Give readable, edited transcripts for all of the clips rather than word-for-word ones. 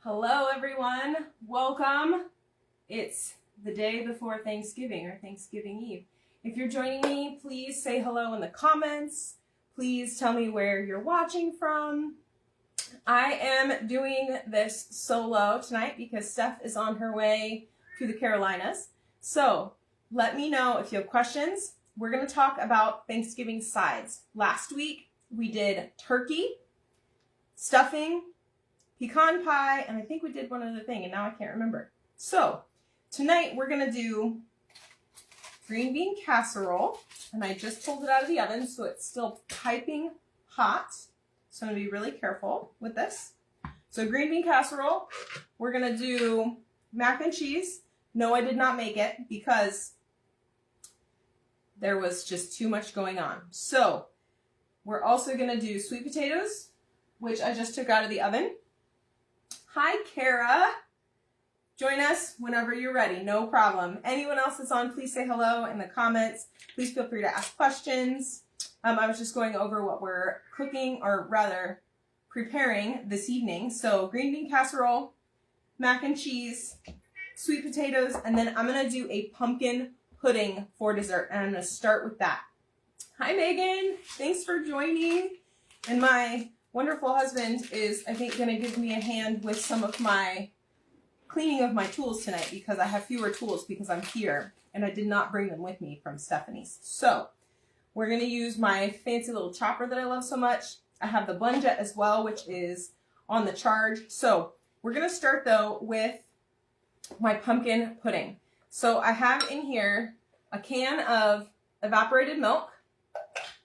Hello everyone, welcome. It's the day before Thanksgiving or Thanksgiving Eve. If you're joining me, please say hello in the comments. Please tell me where you're watching from. I am doing this solo tonight because Steph is on her way to the Carolinas. So let me know if you have questions. We're going to talk about Thanksgiving sides. Last week we did turkey, stuffing, pecan pie, and I think we did one other thing, and now I can't remember. So tonight we're going to do green bean casserole, and I just pulled it out of the oven, so it's still piping hot. So I'm going to be really careful with this. So green bean casserole, we're going to do mac and cheese. No, I did not make it because there was just too much going on. So we're also going to do sweet potatoes, which I just took out of the oven. Hi, Kara. Join us whenever you're ready. No problem. Anyone else that's on, please say hello in the comments. Please feel free to ask questions. I was just going over what we're cooking, or rather preparing this evening. So green bean casserole, mac and cheese, sweet potatoes, and then I'm going to do a pumpkin pudding for dessert. And I'm going to start with that. Hi, Megan. Thanks for joining. And my wonderful husband is, I think, going to give me a hand with some of my cleaning of my tools tonight because I have fewer tools because I'm here and I did not bring them with me from Stephanie's. So we're going to use my fancy little chopper that I love so much. I have the Blendjet as well, which is on the charge. So we're going to start though with my pumpkin pudding. So I have in here a can of evaporated milk.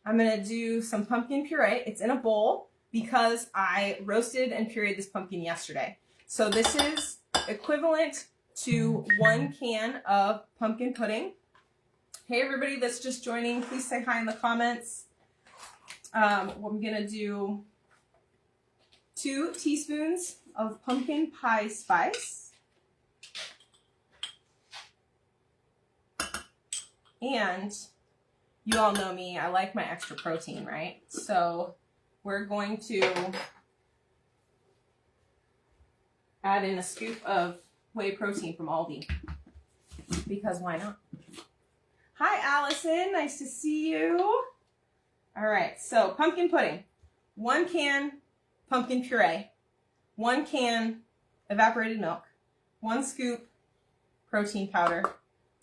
I'm going to do some pumpkin puree. It's in a bowl because I roasted and pureed this pumpkin yesterday. So this is equivalent to 1 can of pumpkin pudding. Hey everybody that's just joining, please say hi in the comments. I'm going to do 2 teaspoons of pumpkin pie spice. And you all know me, I like my extra protein, right? So we're going to add in a scoop of whey protein from Aldi, because why not? Hi, Allison. Nice to see you. All right, so pumpkin pudding. 1 can pumpkin puree, 1 can evaporated milk, 1 scoop protein powder,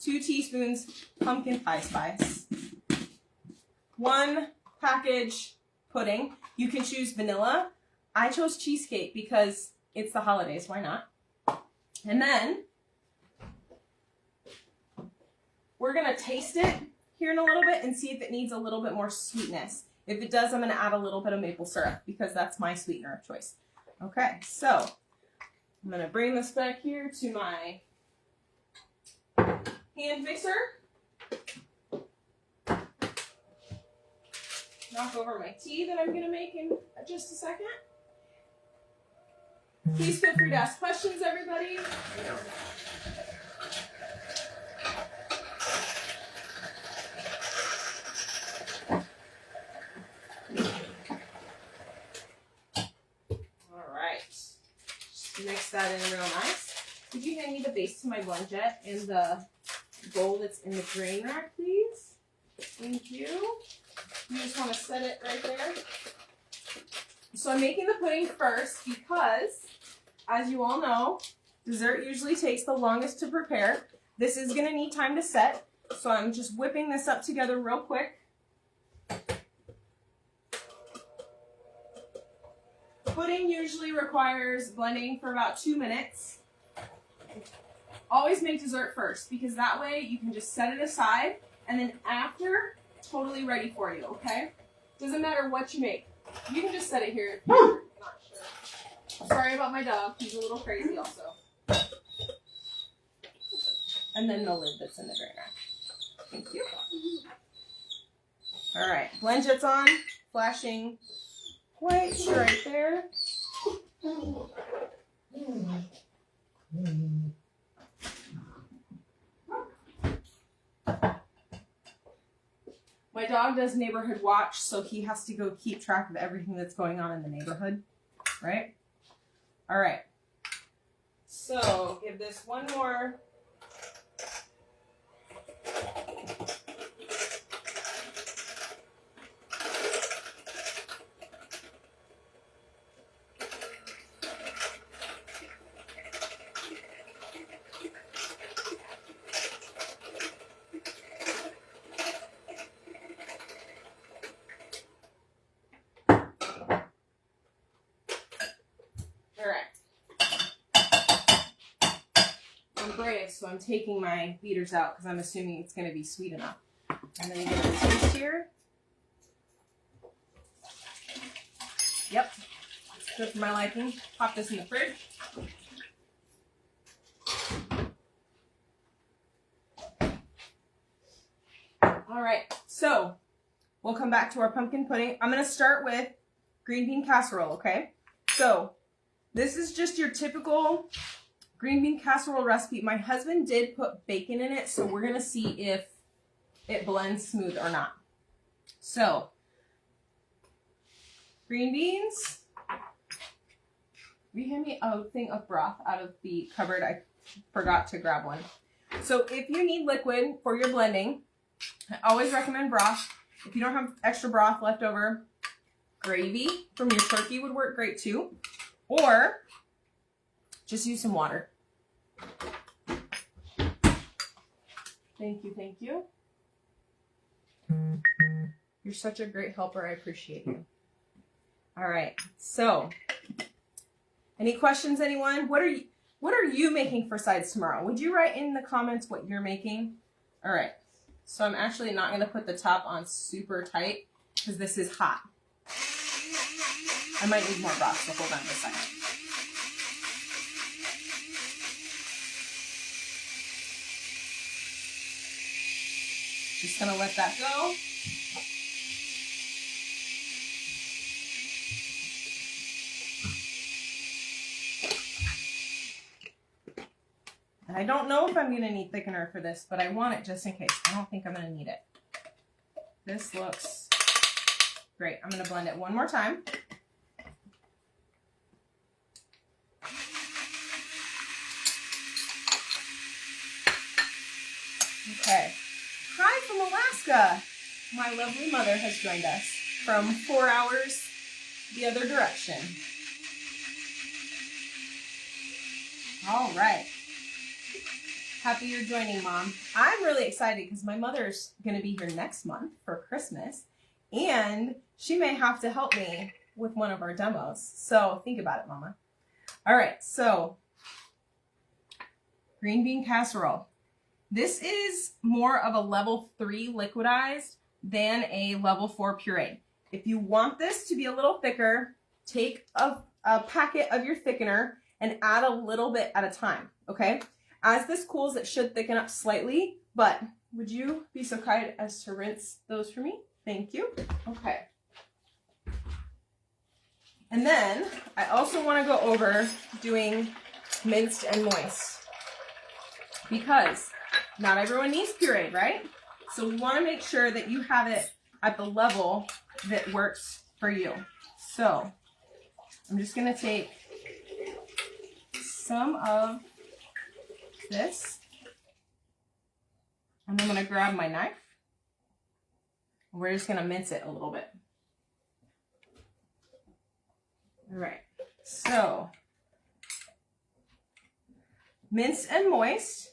2 teaspoons pumpkin pie spice, 1 package pudding. You can choose vanilla. I chose cheesecake because it's the holidays. Why not? And then we're going to taste it here in a little bit and see if it needs a little bit more sweetness. If it does, I'm going to add a little bit of maple syrup because that's my sweetener of choice. Okay, so I'm going to bring this back here to my hand mixer. Knock over my tea that I'm going to make in just a second. Please feel free to ask questions, everybody. All right. Just mix that in real nice. Could you hand me the base to my Blendjet and the bowl that's in the drain rack, please? Thank you. You just want to set it right there. So I'm making the pudding first because, as you all know, dessert usually takes the longest to prepare. This is going to need time to set, so I'm just whipping this up together real quick. Pudding usually requires blending for about 2 minutes. Always make dessert first because that way you can just set it aside and then after, totally ready for you, okay? Doesn't matter what you make. You can just set it here if you're not sure. Sorry about my dog. He's a little crazy also. And then the lid that's in the drain rack. Thank you. All right. Blendjet's on. Flashing white right there. My dog does neighborhood watch, so he has to go keep track of everything that's going on in the neighborhood, right? All right. So give this one more. So I'm taking my beaters out because I'm assuming it's going to be sweet enough. And then you get a taste here. Yep, it's good for my liking. Pop this in the fridge. All right, so we'll come back to our pumpkin pudding. I'm going to start with green bean casserole, okay? So this is just your typical green bean casserole recipe. My husband did put bacon in it, so we're going to see if it blends smooth or not. So, green beans. Will you hand me a thing of broth out of the cupboard? I forgot to grab one. So if you need liquid for your blending, I always recommend broth. If you don't have extra broth left over, gravy from your turkey would work great too. Or just use some water. Thank you, thank you. You're such a great helper. I appreciate you. All right. So, any questions, anyone? What are you making for sides tomorrow? Would you write in the comments what you're making? All right. So I'm actually not going to put the top on super tight because this is hot. I might need more broth, so hold on a second. Just gonna let that go. And I don't know if I'm gonna need thickener for this, but I want it just in case. I don't think I'm gonna need it. This looks great. I'm gonna blend it one more time. Okay. Hi from Alaska. My lovely mother has joined us from 4 hours the other direction. All right. Happy you're joining, Mom. I'm really excited because my mother's going to be here next month for Christmas, and she may have to help me with one of our demos. So think about it, Mama. All right, so green bean casserole. This is more of a level 3 liquidized than a level 4 pureed. If you want this to be a little thicker, take a packet of your thickener and add a little bit at a time, okay? As this cools, it should thicken up slightly, but would you be so kind as to rinse those for me? Thank you. Okay. And then I also want to go over doing minced and moist because not everyone needs pureed, right? So we want to make sure that you have it at the level that works for you. So I'm just going to take some of this, and I'm going to grab my knife. We're just going to mince it a little bit. All right, so minced and moist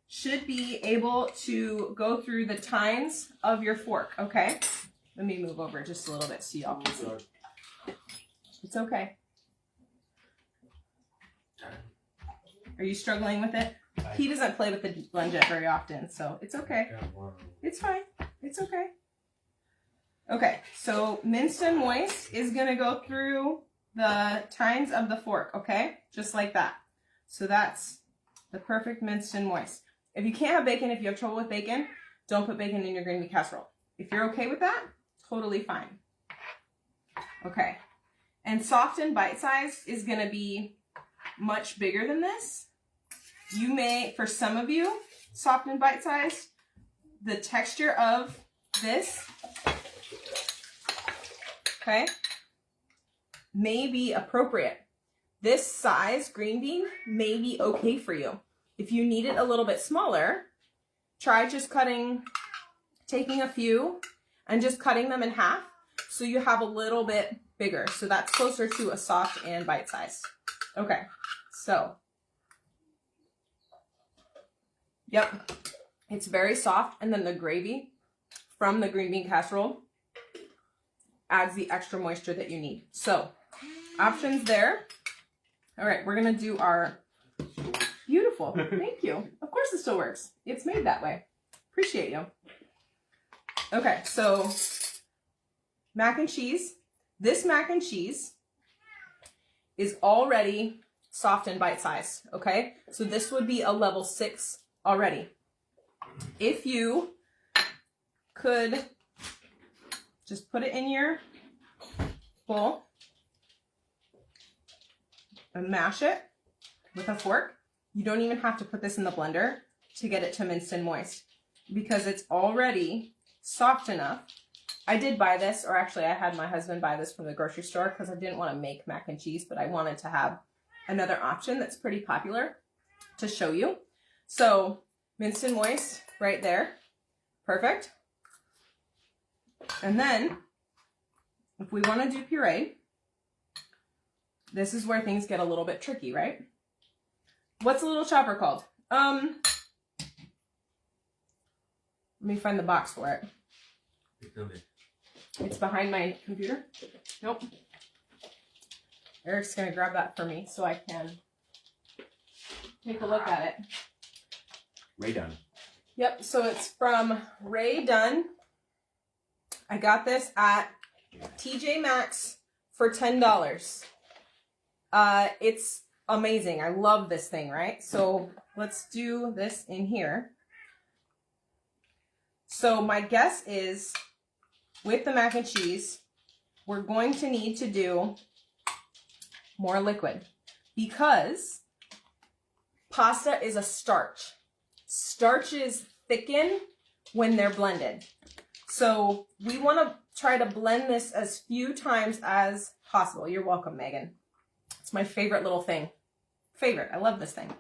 should be able to go through the tines of your fork, okay? Let me move over just a little bit so y'all can see. It's okay. Are you struggling with it? He doesn't play with the blend jet very often, so it's okay. It's fine. It's okay. Okay, so minced and moist is going to go through the tines of the fork, okay? Just like that. So that's the perfect minced and moist. If you can't have bacon, if you have trouble with bacon, don't put bacon in your green bean casserole. If you're okay with that, totally fine. Okay. And soft and bite-sized is going to be much bigger than this. You may, for some of you, soft and bite-sized, the texture of this, okay, may be appropriate. this size green bean may be okay for you. If you need it a little bit smaller, try just taking a few and just cutting them in half so you have a little bit bigger. So that's closer to a soft and bite size. Okay, so, yep, it's very soft, and then the gravy from the green bean casserole adds the extra moisture that you need. So, options there. All right, we're gonna do our beautiful, thank you. Of course it still works. It's made that way. Appreciate you. Okay, so mac and cheese. This mac and cheese is already soft and bite-sized, okay? So this would be a level 6 already. If you could just put it in your bowl and mash it with a fork. You don't even have to put this in the blender to get it to minced and moist because it's already soft enough. I did buy this, or actually I had my husband buy this from the grocery store because I didn't want to make mac and cheese, but I wanted to have another option that's pretty popular to show you. So minced and moist right there. Perfect. And then if we want to do puree, this is where things get a little bit tricky, right? What's the little chopper called? Let me find the box for it. It's behind my computer. Nope. Eric's gonna grab that for me so I can take a look at it. Ray Dunn. Yep, so it's from Ray Dunn. I got this at TJ Maxx for $10. It's amazing. I love this thing, right? So let's do this in here. So my guess is with the mac and cheese, we're going to need to do more liquid because pasta is a starch. Starches thicken when they're blended. So we want to try to blend this as few times as possible. You're welcome, Megan. It's my favorite little thing. Favorite. I love this thing.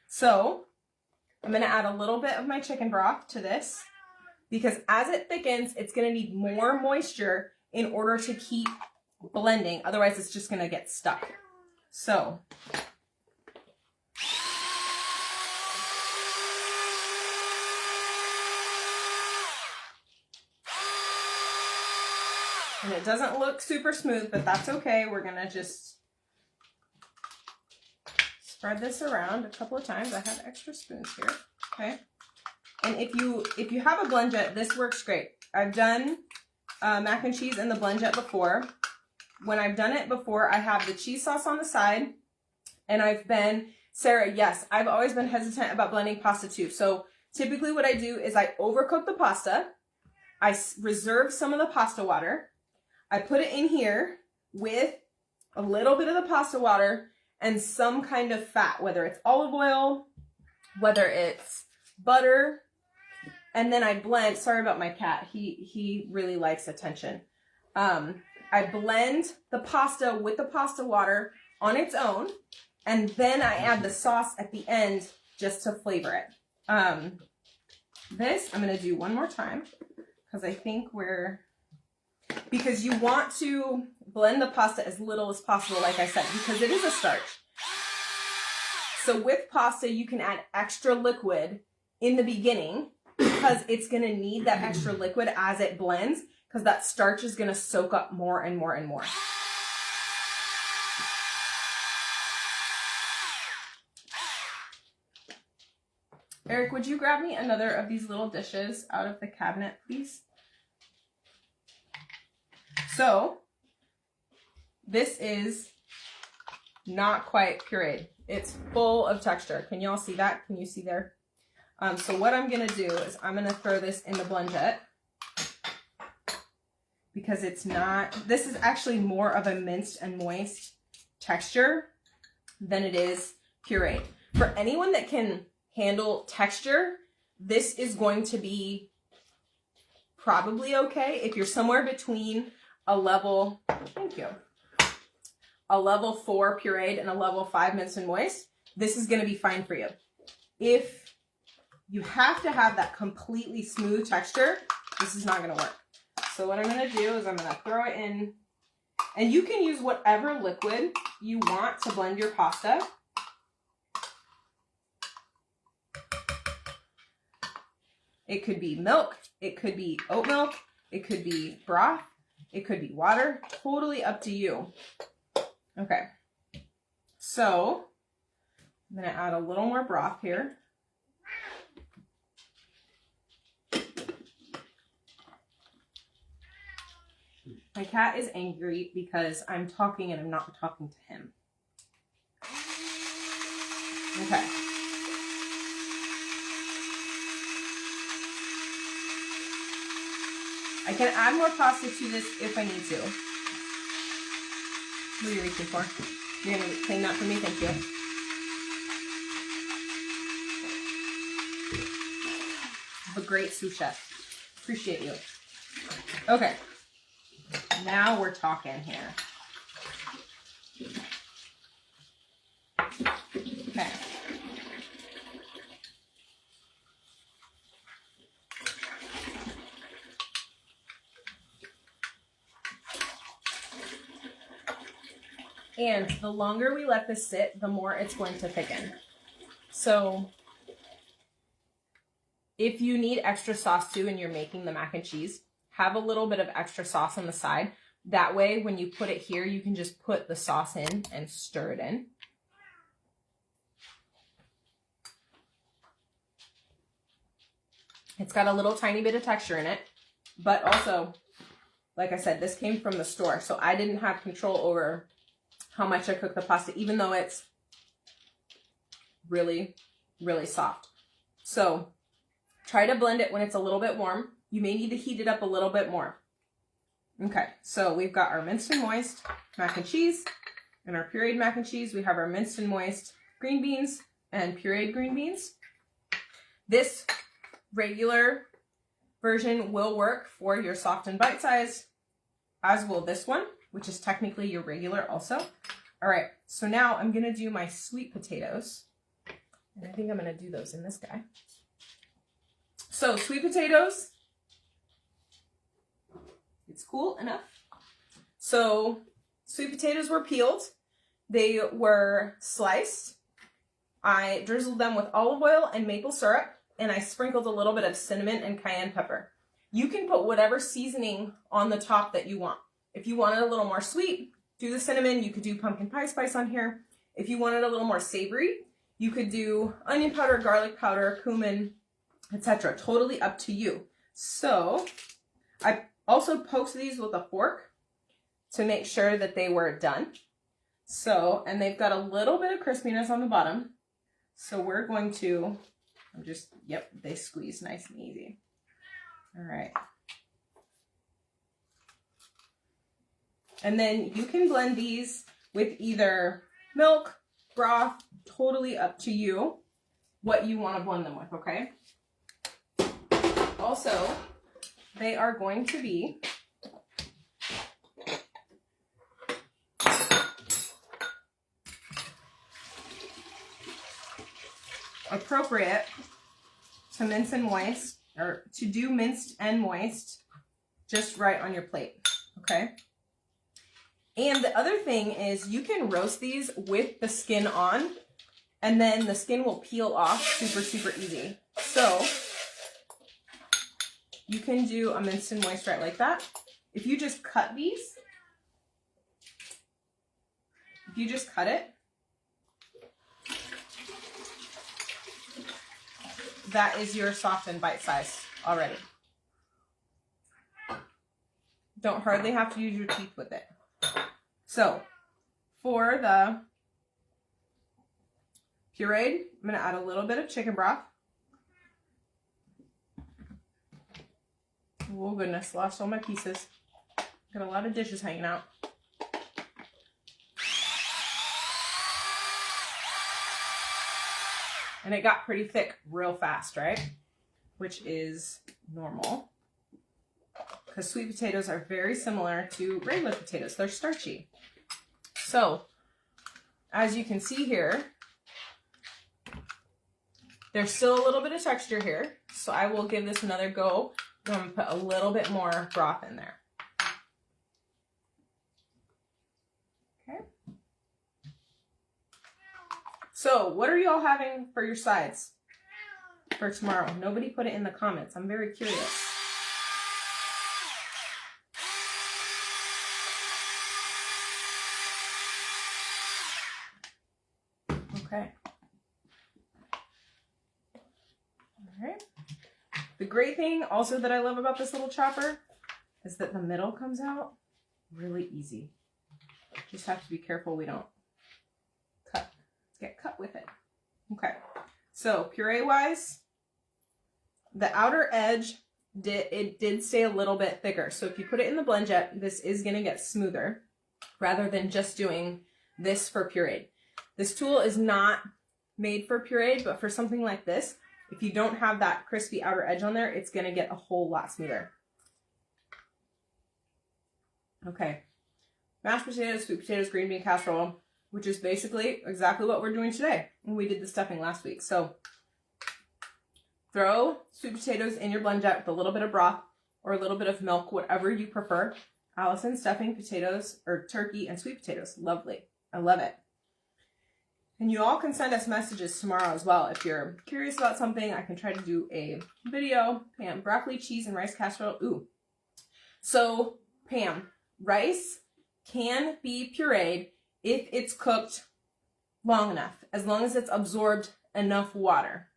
So I'm going to add a little bit of my chicken broth to this because as it thickens, it's going to need more moisture in order to keep blending. Otherwise, it's just going to get stuck. So and it doesn't look super smooth, but that's okay. We're going to just spread this around a couple of times. I have extra spoons here, okay? And if you have a blend jet, this works great. I've done mac and cheese in the blend jet before. When I've done it before, I have the cheese sauce on the side, and Sarah, yes, I've always been hesitant about blending pasta too. So typically what I do is I overcook the pasta, I reserve some of the pasta water, I put it in here with a little bit of the pasta water and some kind of fat, whether it's olive oil, whether it's butter, and then I blend. Sorry about my cat. He really likes attention. I blend the pasta with the pasta water on its own, and then I add the sauce at the end just to flavor it. This I'm going to do one more time because I think because you want to blend the pasta as little as possible, like I said, because it is a starch. So with pasta, you can add extra liquid in the beginning because it's going to need that extra liquid as it blends because that starch is going to soak up more and more and more. Eric, would you grab me another of these little dishes out of the cabinet, please? So, this is not quite pureed. It's full of texture. Can y'all see that? Can you see there? So what I'm going to do is I'm going to throw this in the blend jet because this is actually more of a minced and moist texture than it is pureed. For anyone that can handle texture, this is going to be probably okay. If you're somewhere between a level a level 4 pureed and a level 5 minced and moist, this is going to be fine for you. If you have to have that completely smooth texture, this is not going to work. So what I'm going to do is I'm going to throw it in, and you can use whatever liquid you want to blend your pasta. It could be milk, it could be oat milk, it could be broth, it could be water, totally up to you. Okay, so I'm gonna add a little more broth here. My cat is angry because I'm talking and I'm not talking to him. Okay. I can add more pasta to this if I need to. What are you reaching for? You're going to clean that for me? Thank you. I'm a great sous chef. Appreciate you. Okay. Now we're talking here. Okay. And the longer we let this sit, the more it's going to thicken. So if you need extra sauce too and you're making the mac and cheese, have a little bit of extra sauce on the side. That way, when you put it here, you can just put the sauce in and stir it in. It's got a little tiny bit of texture in it, but also, like I said, this came from the store, so I didn't have control over how much I cook the pasta, even though it's really, really soft. So try to blend it when it's a little bit warm. You may need to heat it up a little bit more. Okay, so we've got our minced and moist mac and cheese and our pureed mac and cheese. We have our minced and moist green beans and pureed green beans. This regular version will work for your soft and bite size, as will this one, which is technically your regular also. All right, so now I'm gonna do my sweet potatoes. And I think I'm gonna do those in this guy. So sweet potatoes, it's cool enough. So sweet potatoes were peeled. They were sliced. I drizzled them with olive oil and maple syrup, and I sprinkled a little bit of cinnamon and cayenne pepper. You can put whatever seasoning on the top that you want. If you want it a little more sweet, do the cinnamon. You could do pumpkin pie spice on here. If you want it a little more savory, you could do onion powder, garlic powder, cumin, etc. Totally up to you. So I also poked these with a fork to make sure that they were done. So, and they've got a little bit of crispiness on the bottom. So we're going to, yep, they squeeze nice and easy. All right. And then you can blend these with either milk, broth, totally up to you what you want to blend them with, okay? Also, they are going to be appropriate to mince and moist, or to do minced and moist just right on your plate, okay? And the other thing is you can roast these with the skin on, and then the skin will peel off super, super easy. So you can do a minced and moist right like that. If you just cut these, if you just cut it, that is your soft and bite size already. Don't hardly have to use your teeth with it. So for the pureed, I'm going to add a little bit of chicken broth. Oh goodness, lost all my pieces. Got a lot of dishes hanging out. And it got pretty thick real fast, right? Which is normal, because sweet potatoes are very similar to regular potatoes. They're starchy. So, as you can see here, there's still a little bit of texture here. So I will give this another go. I'm going to put a little bit more broth in there. Okay. So, what are y'all having for your sides for tomorrow? Nobody put it in the comments. I'm very curious. Okay. All right. The great thing also that I love about this little chopper is that the middle comes out really easy. Just have to be careful we don't get cut with it. Okay. So puree wise, the outer edge did stay a little bit thicker. So if you put it in the blend jet, this is going to get smoother rather than just doing this for pureed. This tool is not made for pureed, but for something like this, if you don't have that crispy outer edge on there, it's going to get a whole lot smoother. Okay. Mashed potatoes, sweet potatoes, green bean casserole, which is basically exactly what we're doing today. And we did the stuffing last week. So throw sweet potatoes in your blend jet with a little bit of broth or a little bit of milk, whatever you prefer. Allison, stuffing potatoes or turkey and sweet potatoes. Lovely. I love it. And you all can send us messages tomorrow as well. If you're curious about something, I can try to do a video. Pam, broccoli, cheese, and rice casserole. Ooh. So, Pam, rice can be pureed if it's cooked long enough, as long as it's absorbed enough water.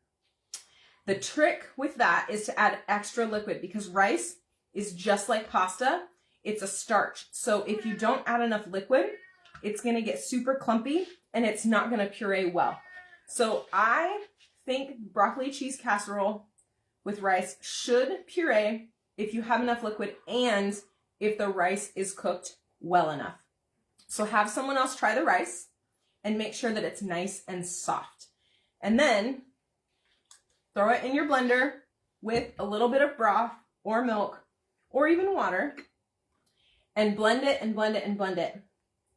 The trick with that is to add extra liquid because rice is just like pasta. It's a starch. So if you don't add enough liquid, it's going to get super clumpy and it's not going to puree well. So I think broccoli cheese casserole with rice should puree if you have enough liquid and if the rice is cooked well enough. So have someone else try the rice and make sure that it's nice and soft. And then throw it in your blender with a little bit of broth or milk or even water and blend it and blend it and blend it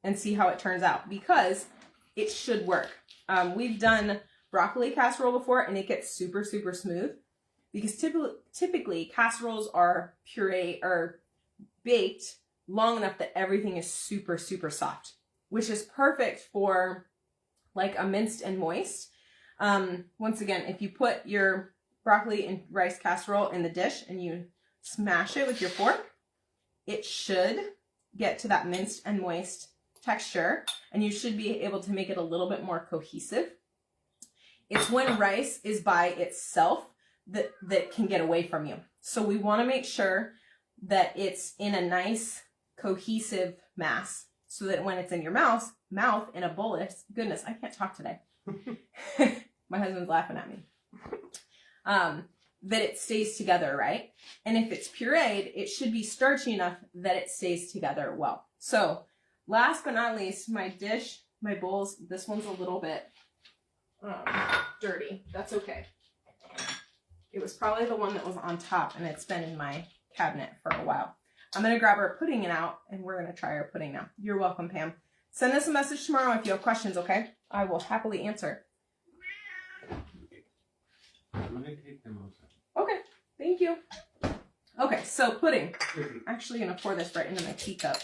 and see how it turns out because it should work. We've done broccoli casserole before and it gets super, super smooth because typically casseroles are puree or baked long enough that everything is super, super soft, which is perfect for like a minced and moist. Once again, if you put your broccoli and rice casserole in the dish and you smash it with your fork, it should get to that minced and moist texture and you should be able to make it a little bit more cohesive. It's when rice is by itself that can get away from you. So we want to make sure that it's in a nice cohesive mass so that when it's in your mouth in a bolus, goodness, I can't talk today. My husband's laughing at me. That it stays together, right? And if it's pureed, it should be starchy enough that it stays together well. So last but not least, my dish, my bowls, this one's a little bit dirty. That's okay. It was probably the one that was on top and it's been in my cabinet for a while. I'm going to grab our pudding out and we're going to try our pudding now. You're welcome, Pam. Send us a message tomorrow if you have questions, okay? I will happily answer. I'm going to take them outside. Okay, thank you. Okay, so pudding. I'm actually going to pour this right into my teacup.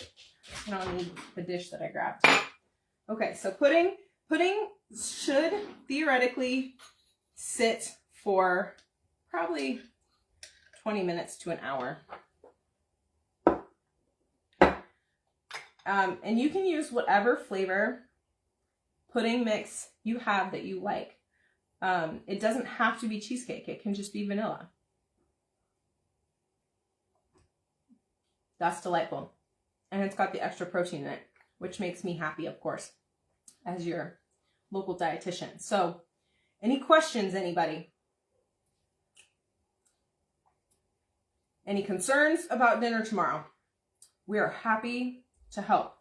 I don't need the dish that I grabbed. Okay, so pudding should theoretically sit for probably 20 minutes to an hour. And you can use whatever flavor pudding mix you have that you like. It doesn't have to be cheesecake. It can just be vanilla. That's delightful. And it's got the extra protein in it, which makes me happy, of course, as your local dietitian. So, any questions, anybody? Any concerns about dinner tomorrow? We are happy to help.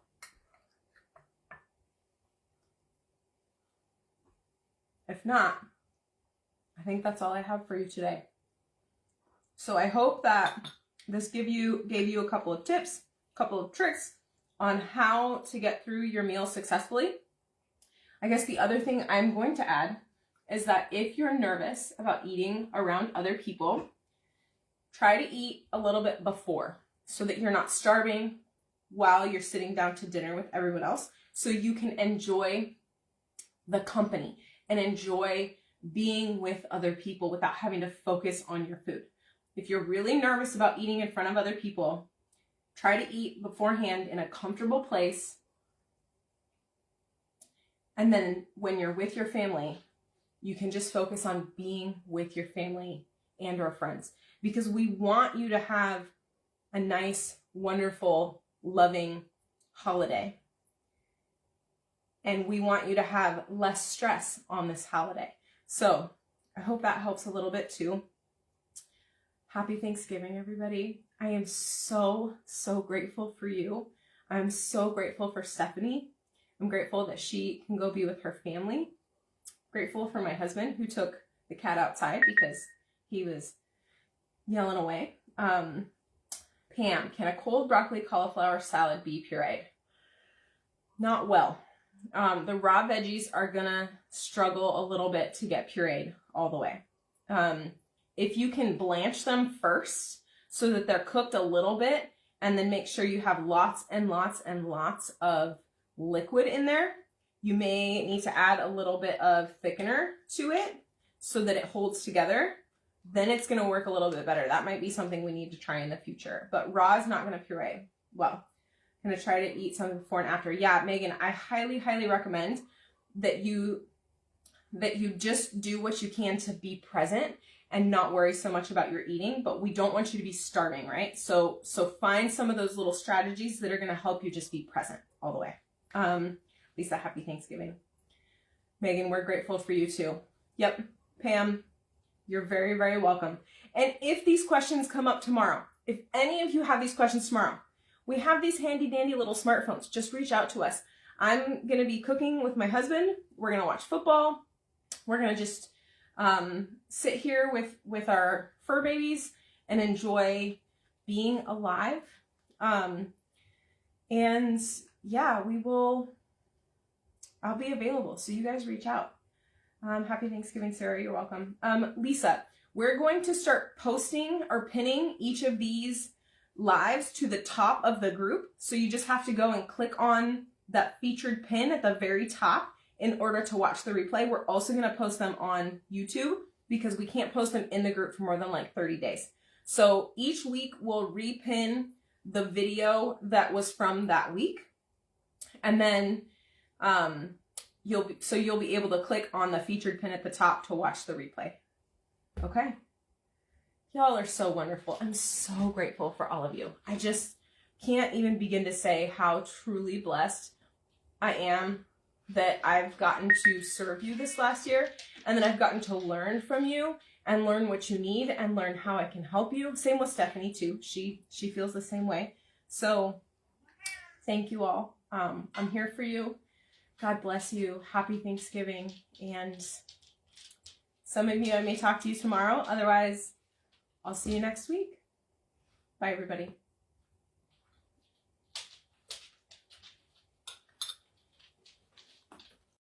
If not, I think that's all I have for you today. So I hope that this gave you a couple of tips, a couple of tricks on how to get through your meal successfully. I guess the other thing I'm going to add is that if you're nervous about eating around other people, try to eat a little bit before so that you're not starving while you're sitting down to dinner with everyone else, so you can enjoy the company and enjoy being with other people without having to focus on your food. If you're really nervous about eating in front of other people, try to eat beforehand in a comfortable place. And then when you're with your family, you can just focus on being with your family and or friends, because we want you to have a nice, wonderful, loving holiday. And we want you to have less stress on this holiday. So I hope that helps a little bit too. Happy Thanksgiving, everybody. I am so, so grateful for you. I'm so grateful for Stephanie. I'm grateful that she can go be with her family. Grateful for my husband who took the cat outside because he was yelling away. Pam, can a cold broccoli cauliflower salad be pureed? Not well. The raw veggies are gonna struggle a little bit to get pureed all the way. If you can blanch them first so that they're cooked a little bit, and then make sure you have lots and lots and lots of liquid in there, you may need to add a little bit of thickener to it so that it holds together. Then it's going to work a little bit better. That might be something we need to try in the future. But raw is not going to puree well. I'm going to try to eat something before and after. Yeah, Megan, I highly, highly recommend that you just do what you can to be present and not worry so much about your eating. But we don't want you to be starving, right? So find some of those little strategies that are going to help you just be present all the way. Lisa, happy Thanksgiving. Megan, we're grateful for you too. Yep, Pam, you're very, very welcome. And if these questions come up tomorrow, if any of you have these questions tomorrow, we have these handy dandy little smartphones. Just reach out to us. I'm going to be cooking with my husband. We're going to watch football. We're going to just sit here with our fur babies and enjoy being alive. And yeah, I'll be available. So you guys reach out. Happy Thanksgiving, Sarah. You're welcome. Lisa, we're going to start posting or pinning each of these lives to the top of the group. So you just have to go and click on that featured pin at the very top in order to watch the replay. We're also going to post them on YouTube because we can't post them in the group for more than like 30 days. So each week we'll repin the video that was from that week. And then you'll be able to click on the featured pin at the top to watch the replay. Okay. Y'all are so wonderful. I'm so grateful for all of you. I just can't even begin to say how truly blessed I am that I've gotten to serve you this last year, and that I've gotten to learn from you and learn what you need and learn how I can help you. Same with Stephanie too. She feels the same way. So thank you all. I'm here for you. God bless you. Happy Thanksgiving. And some of you, I may talk to you tomorrow. Otherwise, I'll see you next week. Bye, everybody.